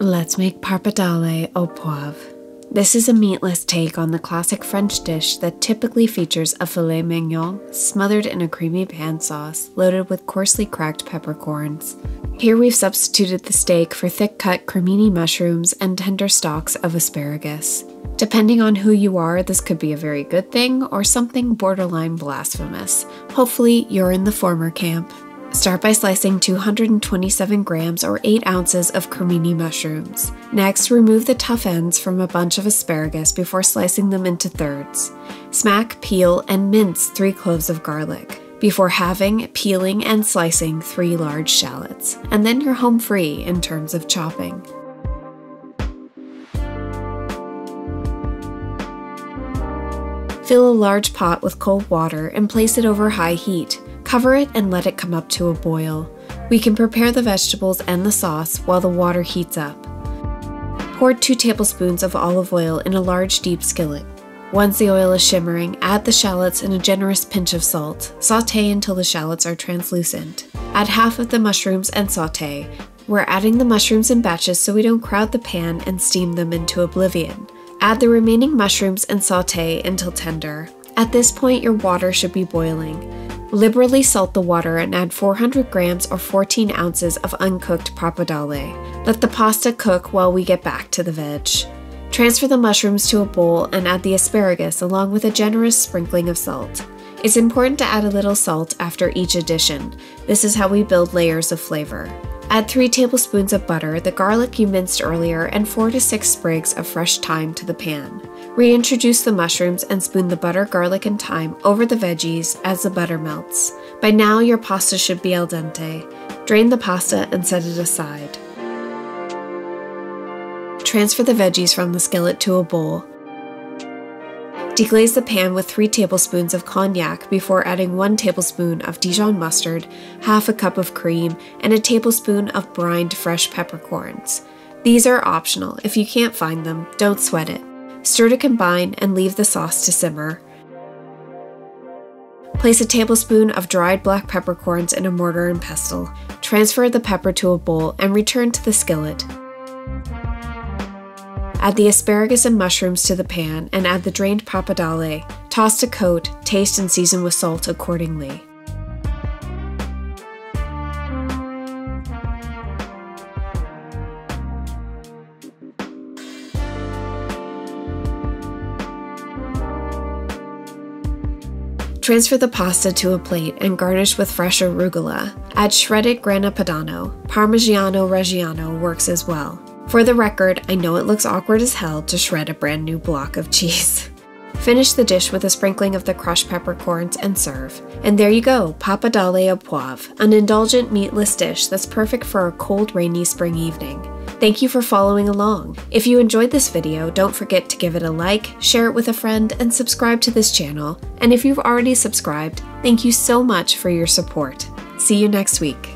Let's make Pappardelle Au Poivre. This is a meatless take on the classic French dish that typically features a filet mignon smothered in a creamy pan sauce loaded with coarsely cracked peppercorns. Here we've substituted the steak for thick-cut cremini mushrooms and tender stalks of asparagus. Depending on who you are, this could be a very good thing or something borderline blasphemous. Hopefully, you're in the former camp. Start by slicing 227 grams or 8 ounces of cremini mushrooms. Next, remove the tough ends from a bunch of asparagus before slicing them into thirds. Smack, peel, and mince 3 cloves of garlic before halving, peeling, and slicing 3 large shallots. And then you're home free in terms of chopping. Fill a large pot with cold water and place it over high heat. Cover it and let it come up to a boil. We can prepare the vegetables and the sauce while the water heats up. Pour 2 tablespoons of olive oil in a large deep skillet. Once the oil is shimmering, add the shallots and a generous pinch of salt. Sauté until the shallots are translucent. Add half of the mushrooms and sauté. We're adding the mushrooms in batches so we don't crowd the pan and steam them into oblivion. Add the remaining mushrooms and sauté until tender. At this point, your water should be boiling. Liberally salt the water and add 400 grams or 14 ounces of uncooked pappardelle. Let the pasta cook while we get back to the veg. Transfer the mushrooms to a bowl and add the asparagus along with a generous sprinkling of salt. It's important to add a little salt after each addition. This is how we build layers of flavor. Add 3 tablespoons of butter, the garlic you minced earlier, and 4 to 6 sprigs of fresh thyme to the pan. Reintroduce the mushrooms and spoon the butter, garlic, and thyme over the veggies as the butter melts. By now, your pasta should be al dente. Drain the pasta and set it aside. Transfer the veggies from the skillet to a bowl. Deglaze the pan with 3 tablespoons of cognac before adding 1 tablespoon of Dijon mustard, half a cup of cream, and a tablespoon of brined fresh peppercorns. These are optional. If you can't find them, don't sweat it. Stir to combine and leave the sauce to simmer. Place a tablespoon of dried black peppercorns in a mortar and pestle. Transfer the pepper to a bowl and return to the skillet. Add the asparagus and mushrooms to the pan and add the drained pappardelle. Toss to coat, taste and season with salt accordingly. Transfer the pasta to a plate and garnish with fresh arugula. Add shredded grana padano. Parmigiano Reggiano works as well. For the record, I know it looks awkward as hell to shred a brand new block of cheese. Finish the dish with a sprinkling of the crushed peppercorns and serve. And there you go, Pappardelle Au Poivre, an indulgent meatless dish that's perfect for a cold, rainy spring evening. Thank you for following along. If you enjoyed this video, don't forget to give it a like, share it with a friend, and subscribe to this channel. And if you've already subscribed, thank you so much for your support. See you next week.